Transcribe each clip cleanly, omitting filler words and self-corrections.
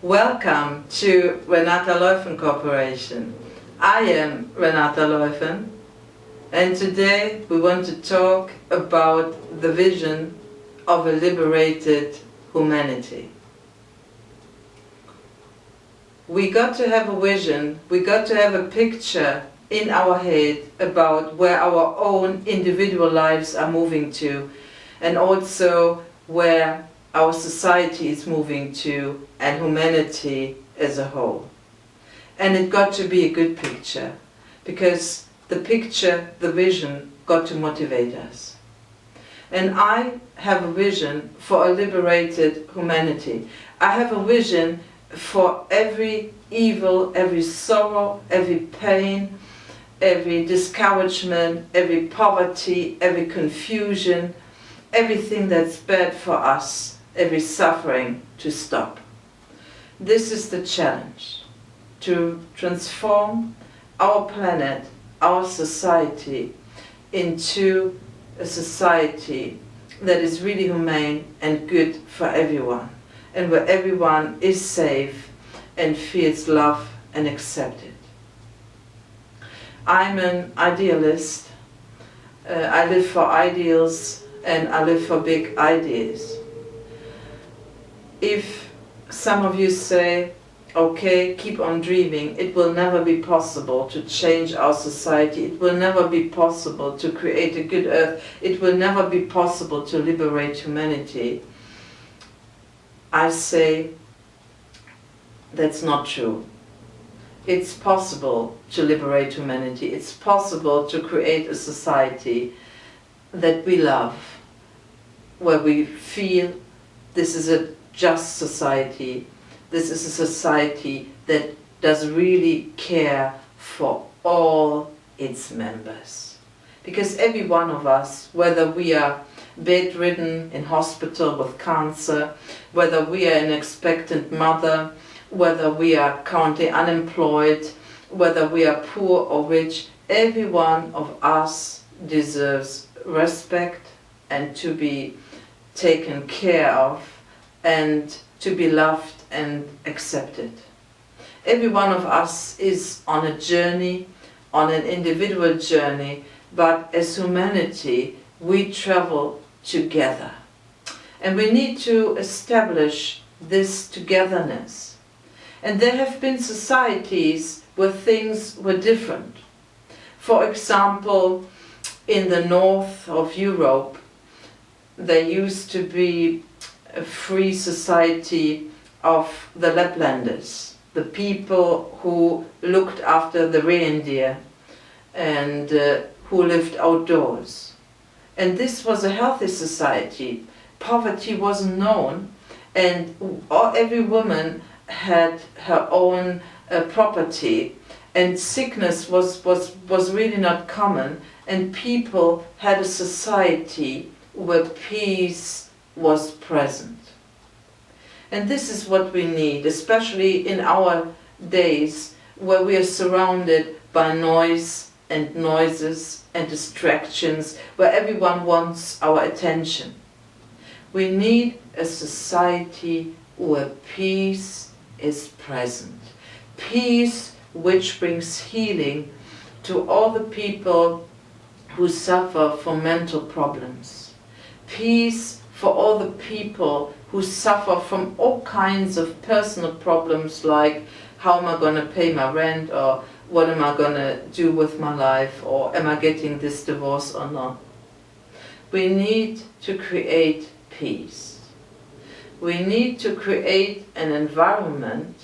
Welcome to Renata Leuffen Corporation. I am Renata Leuffen, and today we want to talk about the vision of a liberated humanity. We got to have a vision, we got to have a picture in our head about where our own individual lives are moving to, and also where our society is moving to, and humanity as a whole. And it got to be a good picture, because the picture, the vision, got to motivate us. And I have a vision for a liberated humanity. I have a vision for every evil, every sorrow, every pain, every discouragement, every poverty, every confusion, everything that's bad for us, every suffering, to stop. This is the challenge, to transform our planet, our society, into a society that is really humane and good for everyone, and where everyone is safe and feels loved and accepted. I'm an idealist. I live for ideals and I live for big ideas. If some of you say, okay, keep on dreaming, it will never be possible to change our society, it will never be possible to create a good earth, it will never be possible to liberate humanity, I say, that's not true. It's possible to liberate humanity, it's possible to create a society that we love, where we feel this is a just society, this is a society that does really care for all its members. Because every one of us, whether we are bedridden in hospital with cancer, whether we are an expectant mother, whether we are currently unemployed, whether we are poor or rich, every one of us deserves respect and to be taken care of and to be loved and accepted. Every one of us is on a journey, on an individual journey, but as humanity we travel together. And we need to establish this togetherness. And there have been societies where things were different. For example, in the north of Europe, there used to be a free society of the Laplanders, the people who looked after the reindeer and who lived outdoors. And this was a healthy society. Poverty wasn't known, and every woman had her own property, and sickness was really not common, and people had a society where peace was present. And this is what we need, especially in our days where we are surrounded by noise and noises and distractions, where everyone wants our attention. We need a society where peace is present. Peace which brings healing to all the people who suffer from mental problems. Peace for all the people who suffer from all kinds of personal problems, like how am I going to pay my rent, or what am I going to do with my life, or am I getting this divorce or not. We need to create peace. We need to create an environment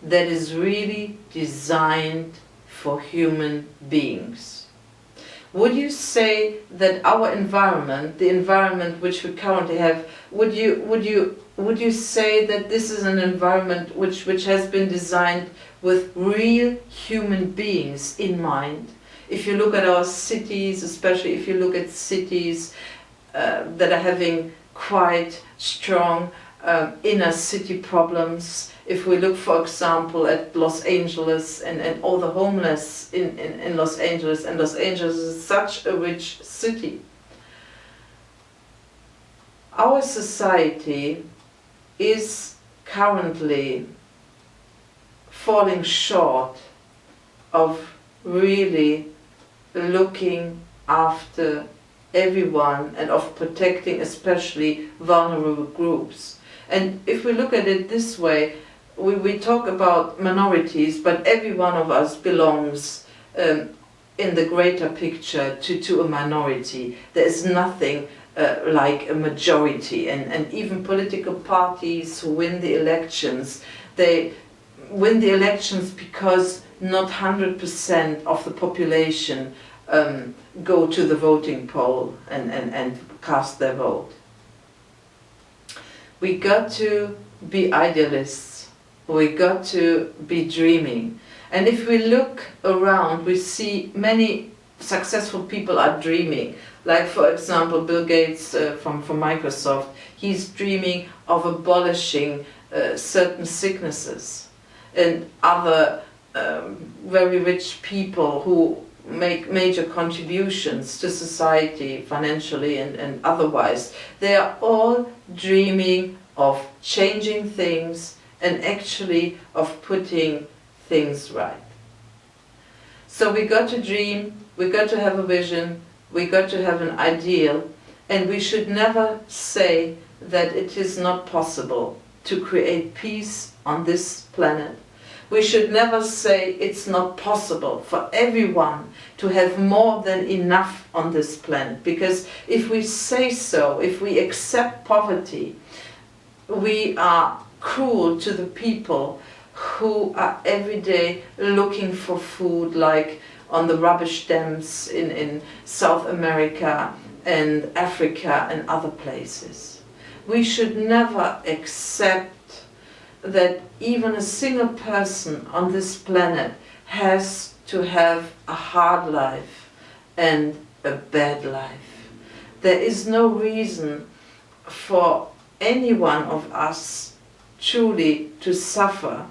that is really designed for human beings. Would you say that our environment, the environment which we currently have, would you say that this is an environment which has been designed with real human beings in mind? If you look at our cities, especially if you look at cities that are having quite strong inner city problems, if we look, for example, at Los Angeles and all the homeless in Los Angeles, and Los Angeles is such a rich city. Our society is currently falling short of really looking after everyone and of protecting especially vulnerable groups. And if we look at it this way, we talk about minorities, but every one of us belongs in the greater picture to a minority. There is nothing like a majority, and even political parties who win the elections, they win the elections because not 100% of the population go to the voting poll and cast their vote. We got to be idealists, we got to be dreaming. And if we look around, we see many successful people are dreaming. Like, for example, Bill Gates from Microsoft, he's dreaming of abolishing certain sicknesses. And other very rich people who make major contributions to society, financially and otherwise, they are all dreaming of changing things and actually of putting things right. So we got to dream, we got to have a vision, we got to have an ideal, and we should never say that it is not possible to create peace on this planet. We should never say it's not possible for everyone to have more than enough on this planet, because if we say so, if we accept poverty, we are cruel to the people who are every day looking for food, like on the rubbish dams in South America and Africa and other places. We should never accept that even a single person on this planet has to have a hard life and a bad life. There is no reason for any one of us truly to suffer,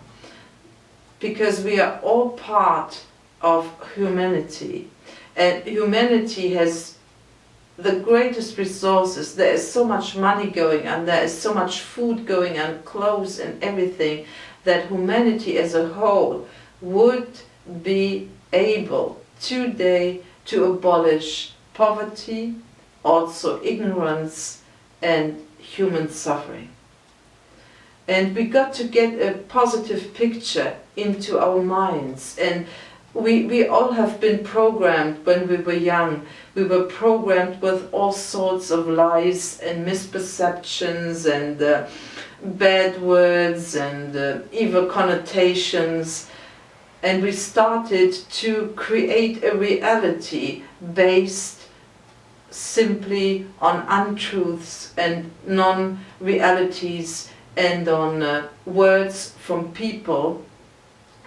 because we are all part of humanity, and humanity has the greatest resources. There is so much money going on, there is so much food going on, clothes and everything, that humanity as a whole would be able today to abolish poverty, also ignorance and human suffering. And we got to get a positive picture into our minds. And we all have been programmed when we were young. We were programmed with all sorts of lies and misperceptions and bad words and evil connotations. And we started to create a reality based simply on untruths and non-realities and on words from people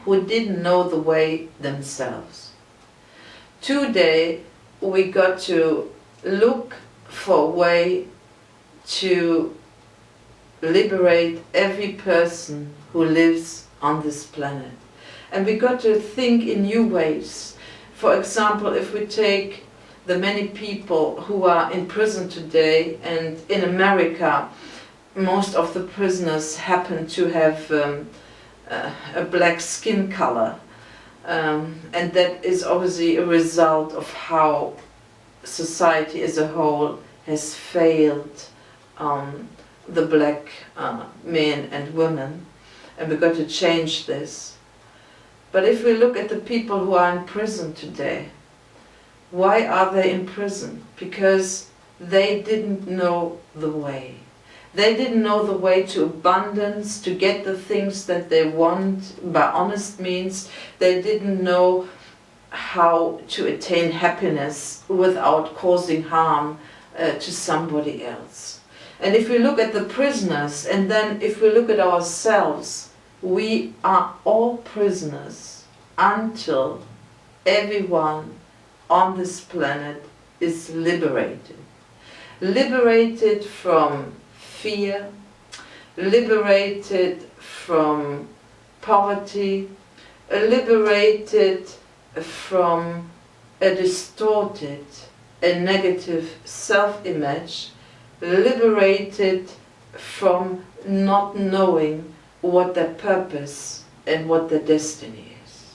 who didn't know the way themselves. Today we got to look for a way to liberate every person who lives on this planet. And we got to think in new ways. For example, if we take the many people who are in prison today, and in America most of the prisoners happen to have a black skin color, and that is obviously a result of how society as a whole has failed the black men and women, and we've got to change this. But if we look at the people who are in prison today, why are they in prison? Because they didn't know the way. They didn't know the way to abundance, to get the things that they want by honest means. They didn't know how to attain happiness without causing harm to somebody else. And if we look at the prisoners, and then if we look at ourselves, we are all prisoners until everyone on this planet is liberated. Liberated from fear, liberated from poverty, liberated from a distorted and negative self-image, liberated from not knowing what their purpose and what their destiny is.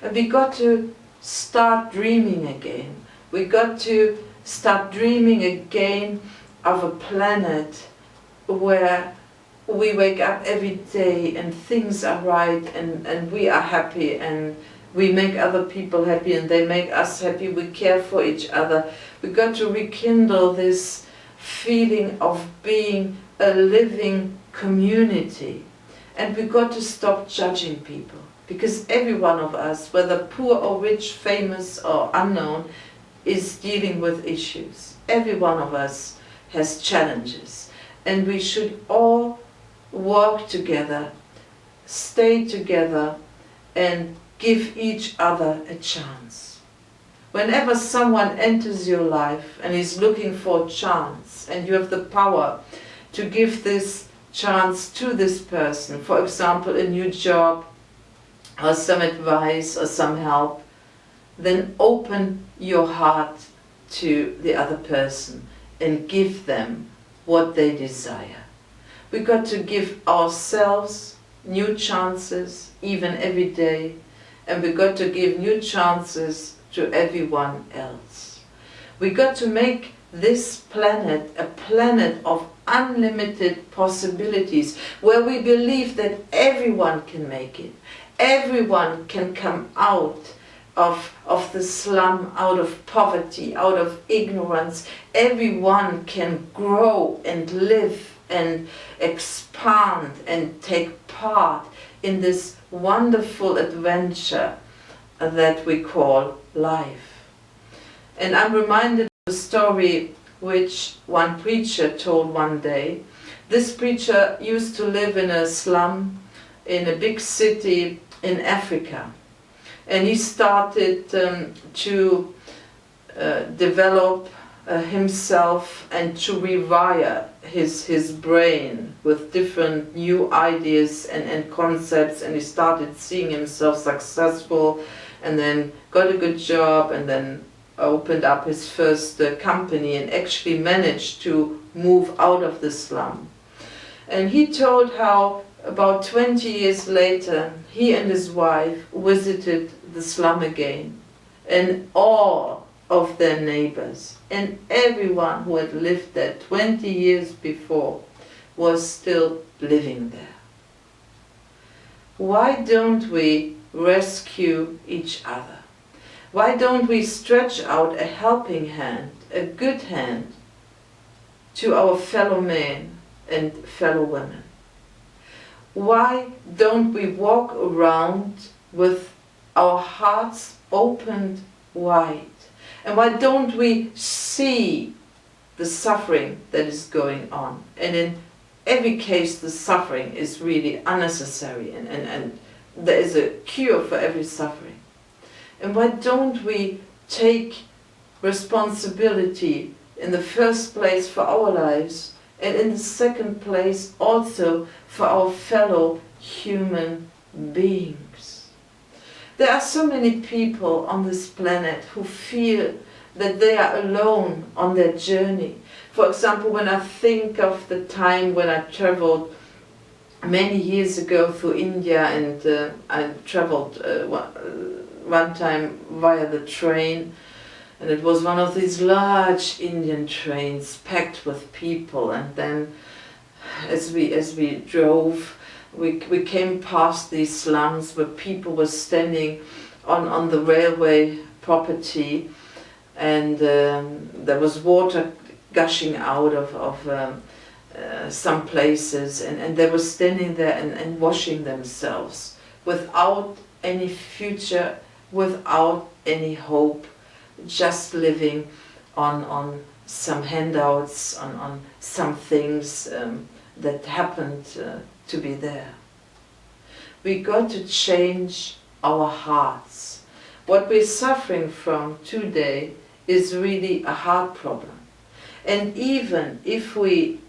And we got to start dreaming again. We got to start dreaming again of a planet where we wake up every day and things are right and we are happy and we make other people happy and they make us happy, we care for each other. We got to rekindle this feeling of being a living community. And we got to stop judging people, because every one of us, whether poor or rich, famous or unknown, is dealing with issues. Every one of us has challenges, and we should all work together, stay together, and give each other a chance. Whenever someone enters your life and is looking for a chance, and you have the power to give this chance to this person, for example, a new job, or some advice, or some help, then open your heart to the other person and give them what they desire. We got to give ourselves new chances, even every day, and we got to give new chances to everyone else. We got to make this planet a planet of unlimited possibilities, where we believe that everyone can make it. Everyone can come out of the slum, out of poverty, out of ignorance. Everyone can grow and live and expand and take part in this wonderful adventure that we call life. And I'm reminded of a story which one preacher told one day. This preacher used to live in a slum in a big city in Africa. And he started to develop himself and to rewire his brain with different new ideas and concepts, and he started seeing himself successful, and then got a good job, and then opened up his first company and actually managed to move out of the slum. And he told how about 20 years later he and his wife visited the slum again, and all of their neighbors and everyone who had lived there 20 years before was still living there. Why don't we rescue each other? Why don't we stretch out a helping hand, a good hand, to our fellow men and fellow women? Why don't we walk around with our hearts opened wide? And why don't we see the suffering that is going on? And in every case, the suffering is really unnecessary, and there is a cure for every suffering. And why don't we take responsibility in the first place for our lives, and in the second place also for our fellow human beings? There are so many people on this planet who feel that they are alone on their journey. For example, when I think of the time when I traveled many years ago through India, and I traveled one time via the train, and it was one of these large Indian trains packed with people, and then as we drove, we came past these slums where people were standing on the railway property, and there was water gushing out of some places, and they were standing there and washing themselves without any future, without any hope, just living on some handouts, on some things that happened to be there. We got to change our hearts. What we're suffering from today is really a heart problem. And even if we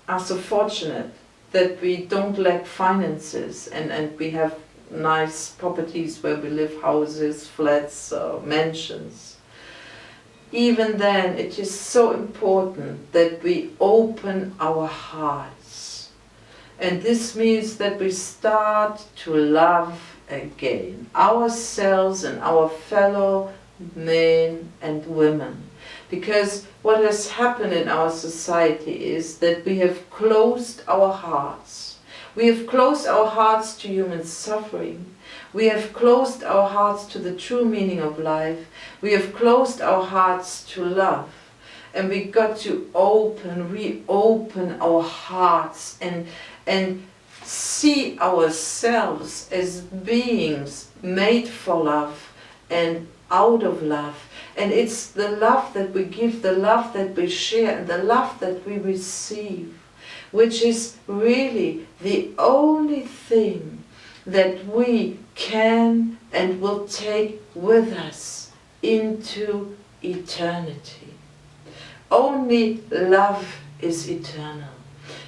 are so fortunate that we don't lack finances, and we have nice properties where we live, houses, flats, mansions, even then it is so important that we open our hearts, And this means that we start to love again ourselves and our fellow men and women. Because what has happened in our society is that we have closed our hearts. We have closed our hearts to human suffering. We have closed our hearts to the true meaning of life. We have closed our hearts to love. And we got to reopen our hearts and see ourselves as beings made for love and out of love. And it's the love that we give, the love that we share, and the love that we receive, which is really the only thing that we can and will take with us into eternity. Only love is eternal.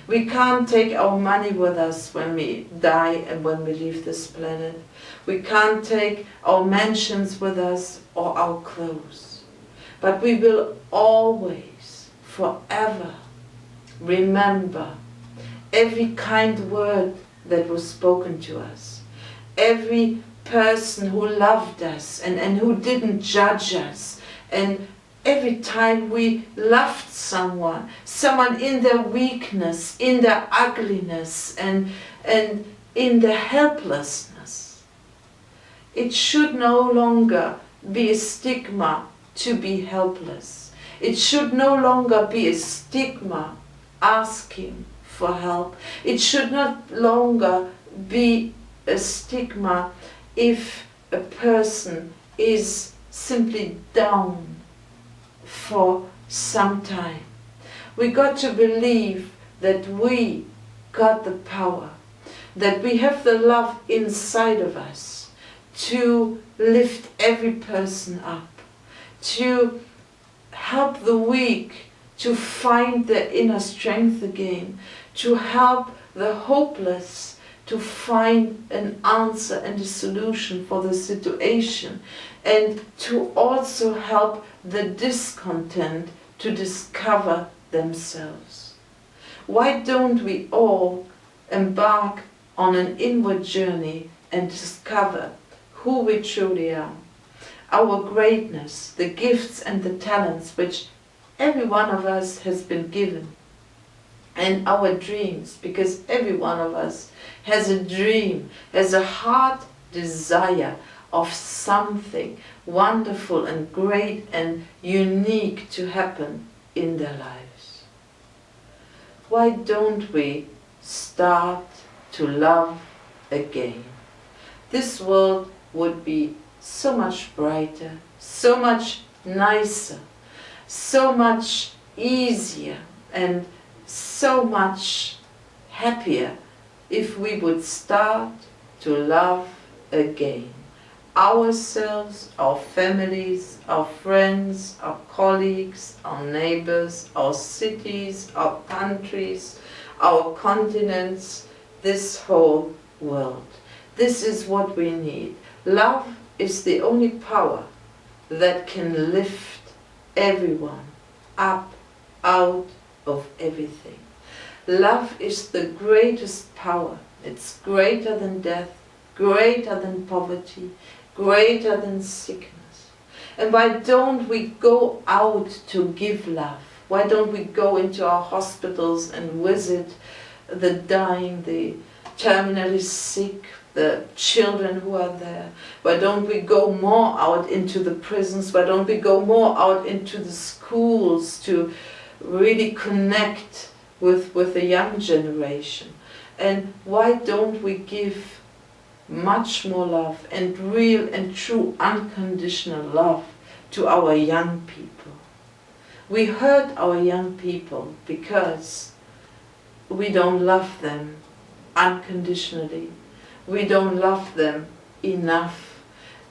We can't take our money with us when we die and when we leave this planet. We can't take our mansions with us or our clothes. But we will always, forever, remember every kind word that was spoken to us, every person who loved us and who didn't judge us, and every time we loved someone in their weakness, in their ugliness, and in their helplessness. It should no longer be a stigma to be helpless. It should no longer be a stigma asking for help. It should not longer be a stigma if a person is simply down for some time. We got to believe that we got the power, that we have the love inside of us to lift every person up, to help the weak to find their inner strength again, to help the hopeless to find an answer and a solution for the situation, and to also help the discontent to discover themselves. Why don't we all embark on an inward journey and discover who we truly are, our greatness, the gifts and the talents which every one of us has been given, and our dreams, because every one of us has a dream, has a heart desire of something wonderful and great and unique to happen in their lives. Why don't we start to love again? This world would be so much brighter, so much nicer, so much easier, and so much happier if we would start to love again. Ourselves, our families, our friends, our colleagues, our neighbors, our cities, our countries, our continents, this whole world. This is what we need. Love is the only power that can lift everyone up out of everything. Love is the greatest power. It's greater than death, greater than poverty, greater than sickness. And why don't we go out to give love? Why don't we go into our hospitals and visit the dying, the terminally sick, the children who are there? Why don't we go more out into the prisons? Why don't we go more out into the schools to really connect with the young generation? And why don't we give much more love and real and true unconditional love to our young people? We hurt our young people because we don't love them unconditionally. We don't love them enough,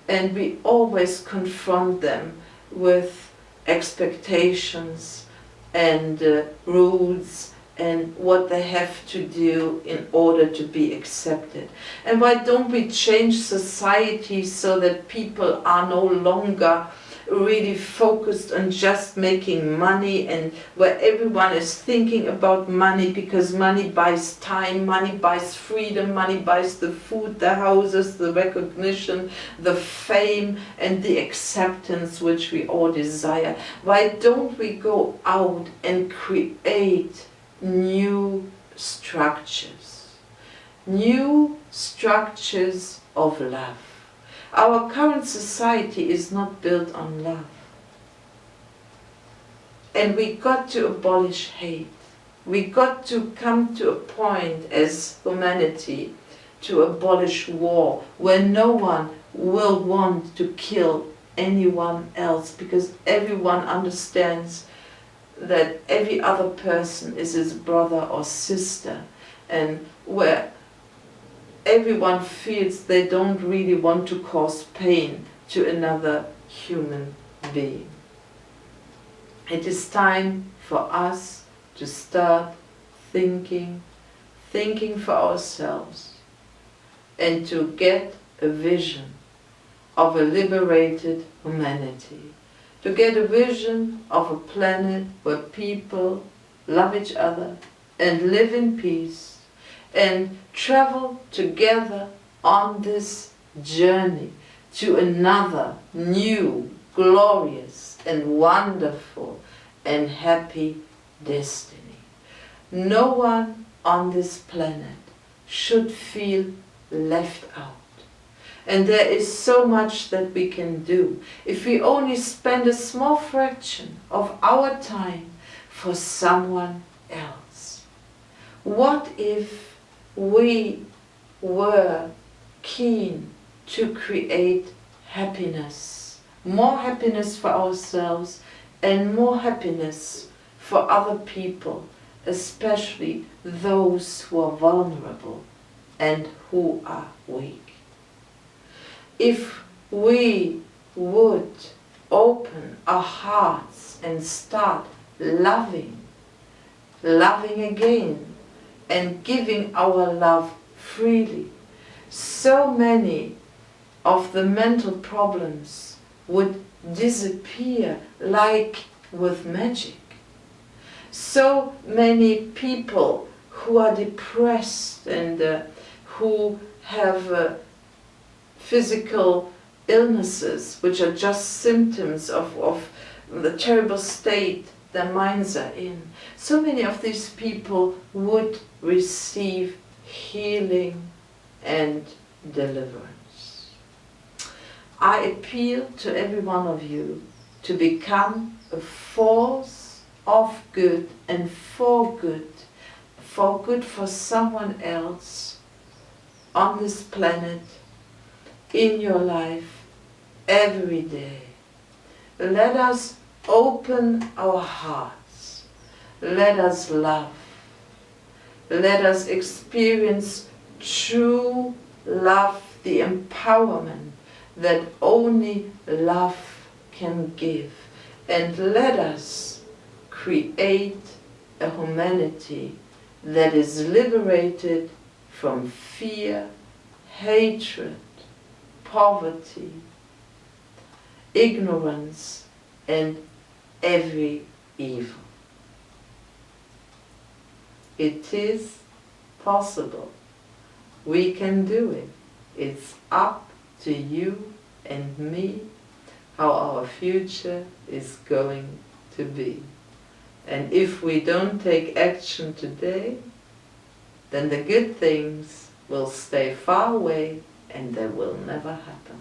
and we always confront them with expectations and rules and what they have to do in order to be accepted. And why don't we change society so that people are no longer really focused on just making money, and where everyone is thinking about money, because money buys time, money buys freedom, money buys the food, the houses, the recognition, the fame, and the acceptance which we all desire. Why don't we go out and create new structures? New structures of love. Our current society is not built on love. And we got to abolish hate. We got to come to a point as humanity to abolish war, where no one will want to kill anyone else, because everyone understands that every other person is his brother or sister, and where everyone feels they don't really want to cause pain to another human being. It is time for us to start thinking for ourselves, and to get a vision of a liberated humanity, to get a vision of a planet where people love each other and live in peace, and travel together on this journey to another new, glorious and wonderful and happy destiny. No one on this planet should feel left out. And there is so much that we can do if we only spend a small fraction of our time for someone else. What if we were keen to create happiness, more happiness for ourselves and more happiness for other people, especially those who are vulnerable and who are weak? If we would open our hearts and start loving again, and giving our love freely, so many of the mental problems would disappear like with magic. So many people who are depressed and who have physical illnesses, which are just symptoms of the terrible state their minds are in, so many of these people would receive healing and deliverance. I appeal to every one of you to become a force of good and for good for someone else on this planet, in your life, every day. Let us open our hearts. Let us love. Let us experience true love, the empowerment that only love can give. And let us create a humanity that is liberated from fear, hatred, poverty, ignorance, and every evil. It is possible. We can do it. It's up to you and me how our future is going to be. And if we don't take action today, then the good things will stay far away and they will never happen.